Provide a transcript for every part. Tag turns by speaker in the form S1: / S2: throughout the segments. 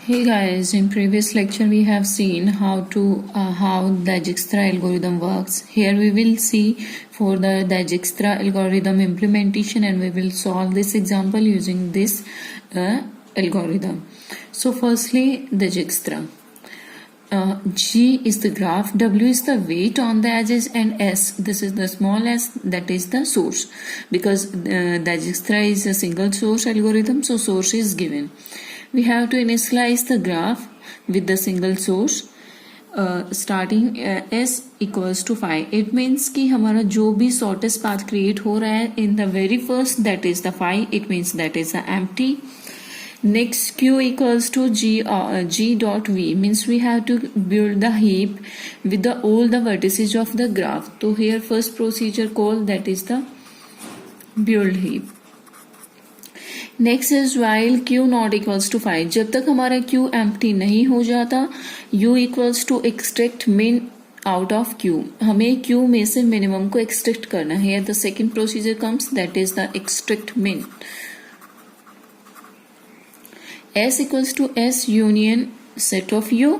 S1: Hey guys, in previous lecture we have seen how the Dijkstra algorithm works. Here we will see for the Dijkstra algorithm implementation and we will solve this example using this algorithm. So firstly, Dijkstra. G is the graph, W is the weight on the edges, and S, this is the small s, that is the source. Because Dijkstra is a single source algorithm, so source is given. We have to initialize the graph with the single source starting s equals to 5. It means कि हमारा जो भी shortest path create हो रहा है in the very first, that is the 5. It means that is the empty. Next, q equals to g dot v, means we have to build the heap with all the vertices of the graph. So here first procedure called, that is the build heap. Next is while q not equals to 5. जब तक हमारा q empty नहीं हो जाता, u equals to extract मिन out of q. हमें q में से मिनिमम को एक्सट्रैक्ट करना है. The second procedure comes, that is the extract min. s equals to s union set of u,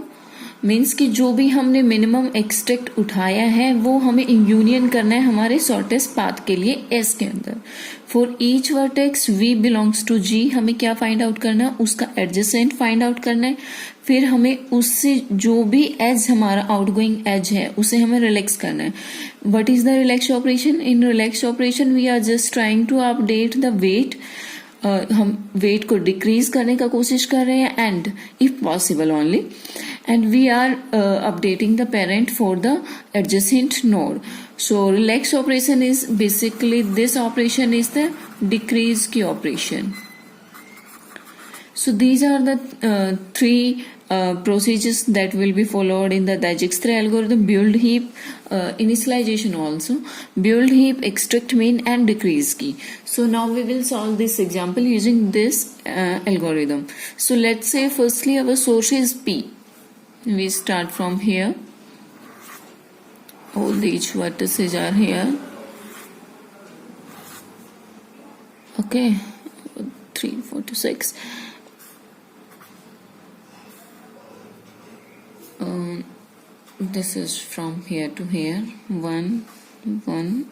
S1: means कि जो भी हमने मिनिमम एक्सट्रैक्ट उठाया है वो हमें यूनियन करना है हमारे शॉर्टेस्ट पाथ के लिए s के अंदर. For each vertex v belongs to g, हमें क्या फाइंड आउट करना है, उसका एडजेसेंट फाइंड आउट करना है. फिर हमें उससे जो भी एज हमारा आउटगोइंग एज है उसे हमें रिलैक्स करना है. What is the relax operation? In relax operation we are just trying to update the weight. हम वेट को डिक्रीज करने का कोशिश कर रहे हैं, and if possible only, and we are updating the parent for the adjacent node. So relax operation is basically, this operation is the decrease key operation. So these are the three procedures that will be followed in the Dijkstra algorithm: build heap, initialization also, build heap, extract min, and decrease key. So now we will solve this example using this algorithm. So let's say firstly our source is P. We start from here. All these vertices are here. Okay, 3, 4 to 6. This is from here to here. 1, 1,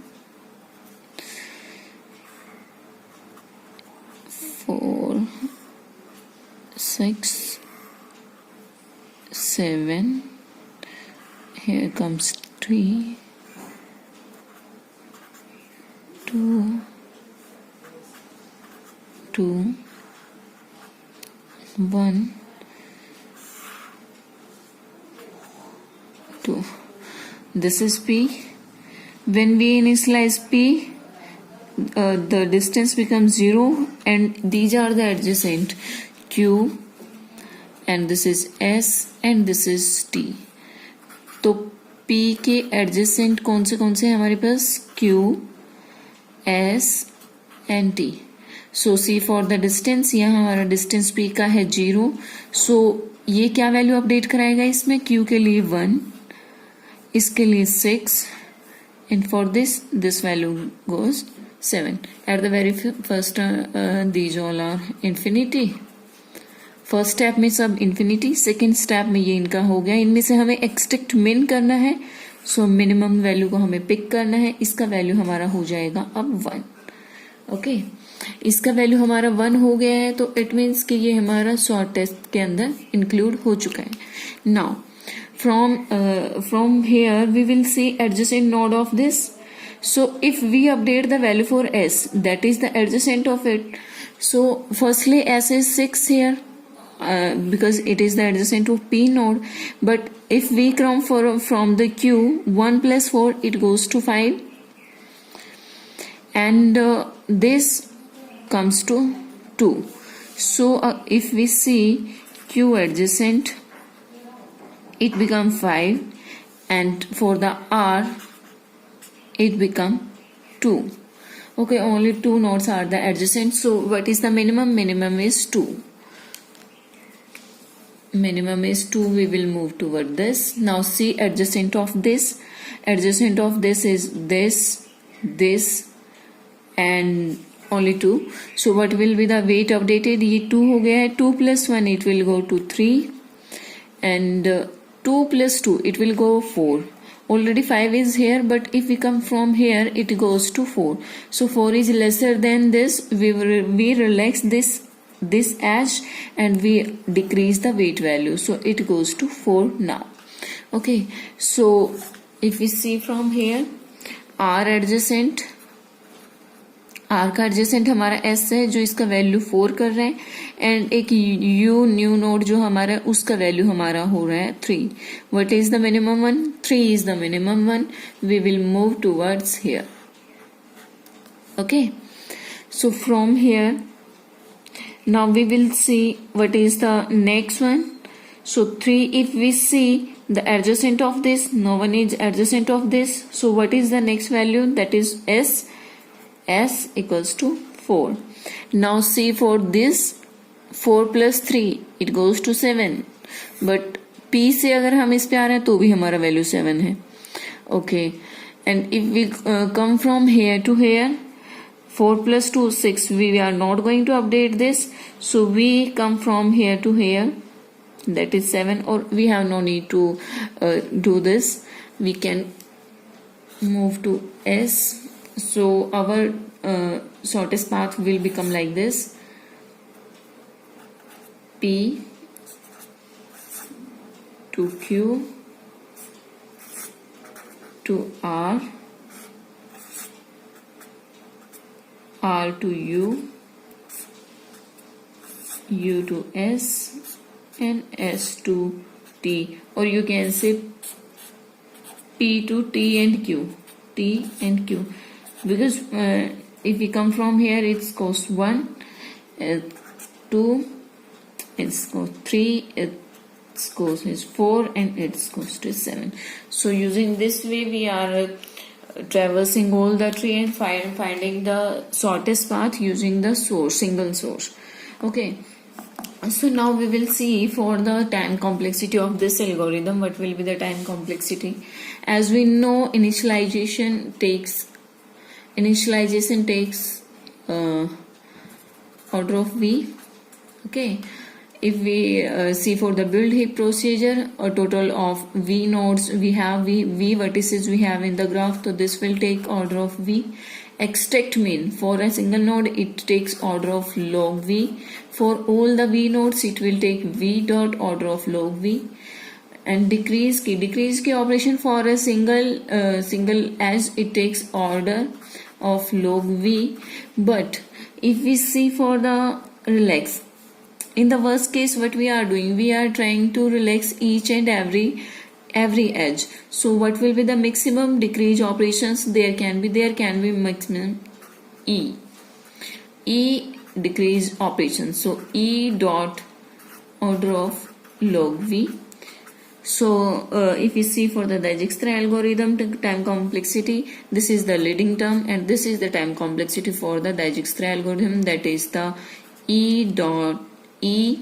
S1: 4, 6, 7, here comes 3, 2, 2, 1, 2. This is P. When we initialize P, the distance becomes 0, and these are the adjacent Q, and this is S, and this is T. तो P के adjacent कौन से हमारे पास? Q, S and T. So C for the distance, यहाँ हमारा distance P का है 0. सो ये क्या वैल्यू अपडेट कराएगा इसमें? Q के लिए 1, इसके लिए 6, and for this value goes 7. At the very first these all are infinity. First step में सब इंफिनिटी, सेकेंड स्टेप में ये इनका हो गया. इनमें से हमें एक्सट्रैक्ट मिन करना है. सो मिनिमम वैल्यू को हमें पिक करना है. इसका वैल्यू हमारा हो जाएगा अब 1. ओके, इसका वैल्यू हमारा 1 हो गया है, तो इट मीन्स कि ये हमारा शॉर्टेस्ट के अंदर इंक्लूड हो चुका है. Now from here we will see adjacent node of this. So if we update the value for s, that is the adjacent of it. So firstly s is 6 here, because it is the adjacent of P node. But if we come from the Q, 1 plus 4, it goes to 5, and this comes to 2. So if we see Q adjacent, it become 5, and for the R it become 2. Okay, only 2 nodes are the adjacent. So what is the minimum? Minimum is 2. Minimum is 2. We will move toward this. Now see adjacent of this. Adjacent of this is this, and only 2. So what will be the weight updated? ये 2 हो गया है, 2 plus 1 it will go to 3 and 2 plus 2 it will go 4. Already 5 is here, but if we come from here it goes to 4. So 4 is lesser than this. We relax this edge and we decrease the weight value, so it goes to 4 now. Okay, so if we see from here, R adjacent, R का adjacent हमारा S है जो इसका value 4 कर रहा है, and एक U new node जो हमारा है उसका वैल्यू हमारा हो रहा है 3. What is the minimum one? 3 is the minimum one. We will move towards here. Okay, so from here now we will see what is the next one. So 3, if we see the adjacent of this, no one is adjacent of this, so what is the next value? That is S equals to 4. Now see for this, 4 plus 3 it goes to 7, but P से अगर हम इस पे आ रहे हैं तो भी हमारा वैल्यू 7 है. Okay, and if we come from here to here, 4 plus 2 6, we are not going to update this, so we come from here to here, that is 7, or we have no need to do this. We can move to S. So our shortest path will become like this: P to Q to R, R to U, U to S, and S to T, or you can say P to T and Q, T and Q, because if we come from here it goes 1, 2, it goes 3, it goes 4, and it goes to 7. So using this way we are traversing all the tree and finding the shortest path using the source, single source. Okay, so now we will see for the time complexity of this algorithm. What will be the time complexity? As we know, initialization takes order of V. Okay, if we see for the build heap procedure, a total of V nodes we have, V vertices we have in the graph, so this will take order of V. Extract mean, for a single node it takes order of log V. For all the V nodes it will take V dot order of log V. And decrease की operation for a single edge it takes order of log V. But if we see for the relax, in the worst case what we are doing, we are trying to relax each and every edge. So what will be the maximum decrease operations? There can be maximum E decrease operations. So E dot order of log V. So if we see for the Dijkstra algorithm time complexity, this is the leading term and this is the time complexity for the Dijkstra algorithm, that is the E dot E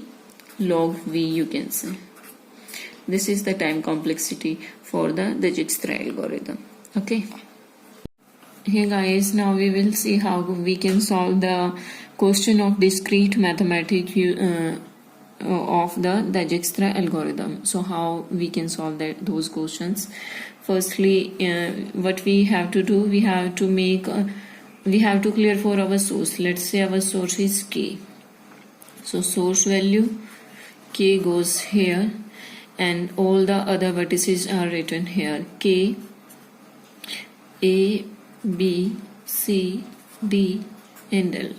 S1: log V, you can say. This is the time complexity for the Dijkstra algorithm. Okay. Here guys, now we will see how we can solve the question of discrete mathematics of the Dijkstra algorithm. So how we can solve those questions? Firstly, what we have to do, we have to clear for our source. Let's say our source is K. So source value K goes here and all the other vertices are written here: K, A, B, C, D and L.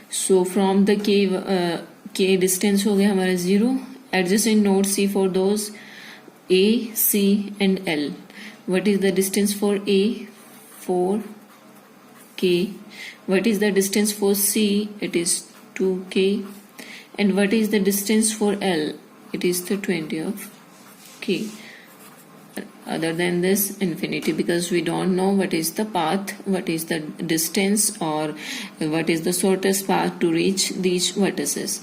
S1: So from the K distance हो गया हमारा 0. Adjacent node C for those A, C and L. What is the distance for A? 4K. What is the distance for C? It is 2K. And what is the distance for L? It is the 20 of K. Other than this, infinity, because we don't know what is the path, what is the distance, or what is the shortest path to reach these vertices.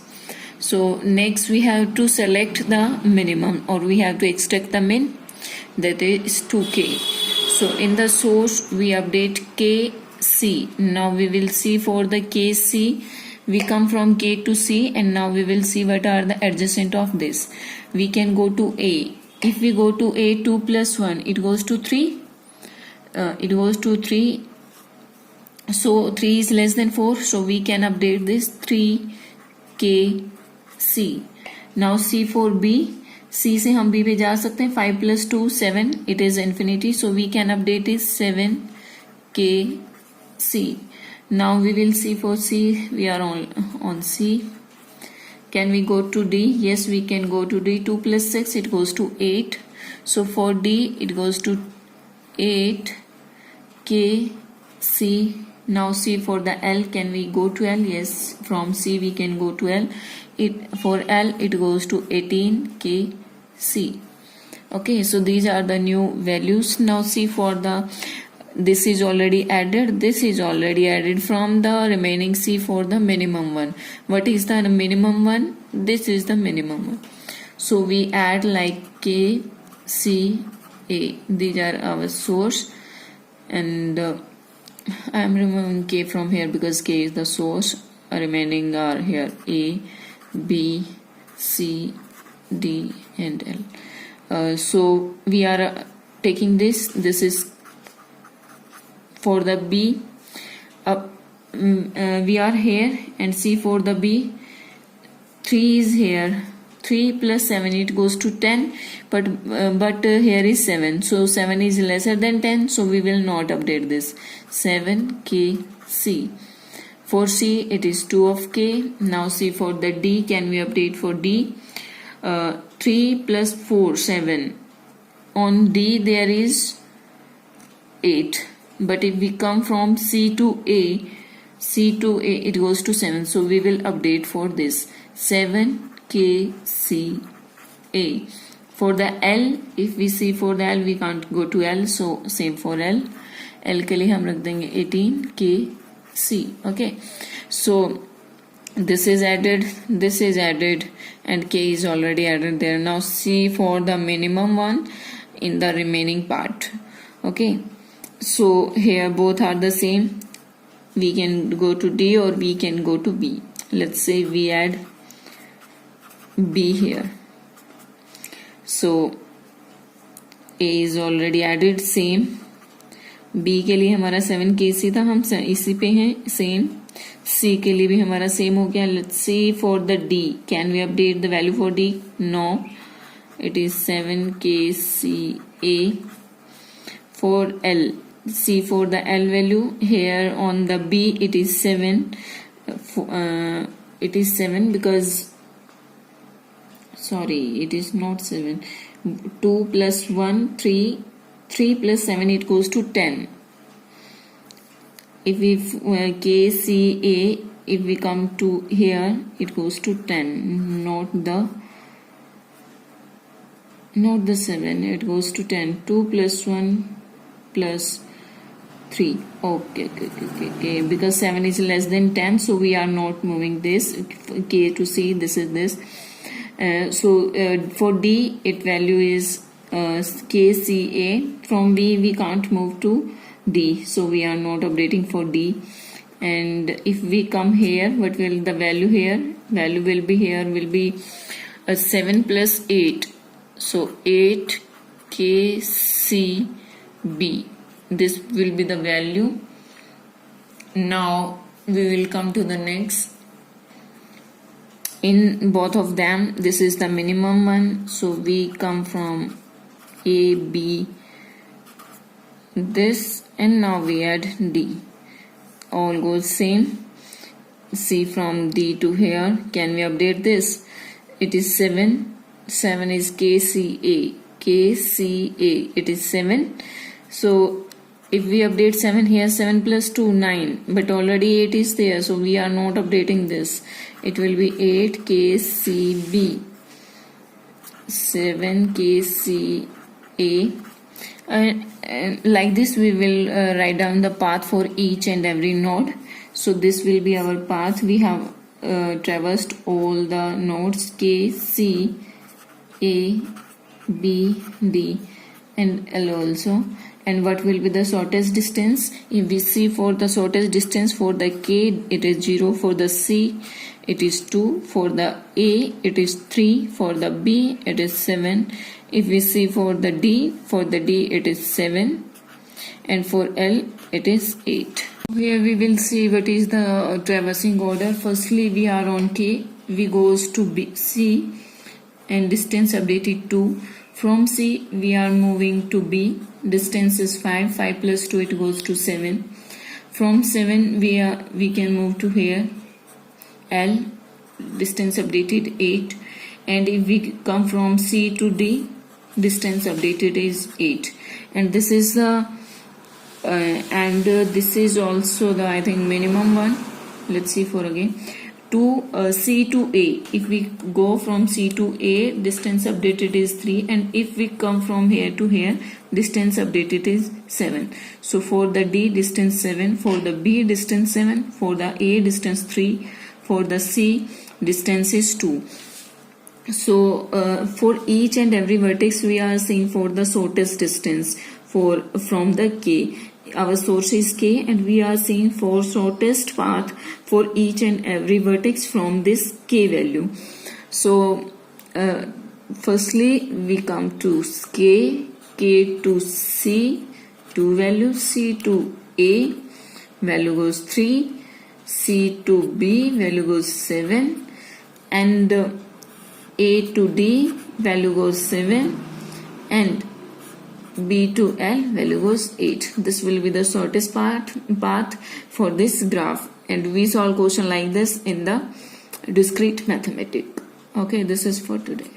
S1: So next we have to select the minimum, or we have to extract the min, that is 2K. So in the source we update K C. Now we will see for the case C. We come from K to C, and now we will see what are the adjacent of this. We can go to A. If we go to A, 2 plus 1, it goes to 3. It goes to 3. So 3 is less than 4. So we can update this 3K C. Now C for B. C से हम B पे जा सकते हैं. 5 plus 2, 7. It is infinity. So we can update this 7K C. Now we will see for C. We are on C. Can we go to D? Yes, we can go to D. 2 plus 6, it goes to 8. So for D, it goes to 8K C. Now C for the L. Can we go to L? Yes, from C we can go to L. For L, it goes to 18K C. Okay, so these are the new values. Now C for the, this is already added, this is already added. From the remaining C for the minimum one. What is the minimum one? This is the minimum one. So we add like K, C, A. These are our source, and I am removing K from here because K is the source. Remaining are here A, B, C, D and L. So we are taking this. This is for the B. We are here, and C for the B. 3 is here. 3 plus 7, it goes to 10, but here is 7, so 7 is lesser than 10, so we will not update this. 7K C. For C, it is 2 of K. Now C for the D. Can we update for D? 3 plus 4, 7. On D there is 8, but if we come from C to A, it goes to 7, so we will update for this 7KCA. For the L, if we see for the L, we can't go to L, so same for L. L के लिए हम रख देंगे 18KC. Okay, so this is added, and K is already added there. Now C for the minimum one in the remaining part. Okay, so here both are the same. We can go to D or we can go to B. Let's say we add B here. So A is already added, same. B के लिए हमारा 7KC था, हम इसी पे हैं, same. C के लिए भी हमारा same हो गया. Let's see for the D. Can we update the value for D? No. It is 7KCA. For L, C for the L value. Here on the B, it is 7. It is 7 because, sorry, it is not 7. 2 plus 1, 3. 3 plus 7, it goes to 10. If we KCA, if we come to here, it goes to 10. Not the 7. It goes to 10. 2 plus 1 plus 3. Okay. Because 7 is less than 10, so we are not moving this K to C. This is this. So for D, its value is KCA. From B, we can't move to D, so we are not updating for D. And if we come here, what will the value here? Value will be here, will be 7 plus 8. So 8 KCB. This will be the value. Now we will come to the next. In both of them, this is the minimum one, so we come from A, B, this, and now we add D. All goes same. C from D to here. Can we update this? It is 7. 7 is KCA. KCA. It is 7. So if we update 7 here, 7 plus 2, 9. But already 8 is there, so we are not updating this. It will be 8 KCB. 7 KCA. And like this we will write down the path for each and every node. So this will be our path. We have traversed all the nodes K, C, A, B, D and L also, And what will be the shortest distance? If we see for the shortest distance for the K, it is 0. For the C, it is 2. For the A, it is 3. For the B, it is 7. If we see for the D, it is 7. And for L, it is 8. Here we will see what is the traversing order. Firstly, we are on K. We goes to B, C, and distance updated 2. From C, we are moving to B. Distance is 5. 5 plus 2, it goes to 7. From 7, we can move to here. L, distance updated 8. And if we come from C to D, distance updated is 8. And this is the this is also the, I think, minimum one. Let's see for again. To C to A, if we go from C to A, distance updated is 3, and if we come from here to here, distance updated is 7. So for the D, distance 7. For the B, distance 7. For the A, distance 3. For the C, distance is 2. So for each and every vertex, we are seeing for the shortest distance from the K. Our source is K, and we are seeing for shortest path for each and every vertex from this K value. So firstly, we come to K to C, 2 values. C to A, value goes 3. C to B, value goes 7. And A to D, value goes 7. And B to L, value goes 8. This will be the shortest path for this graph, and we solve question like this in the discrete mathematics. Okay, this is for today.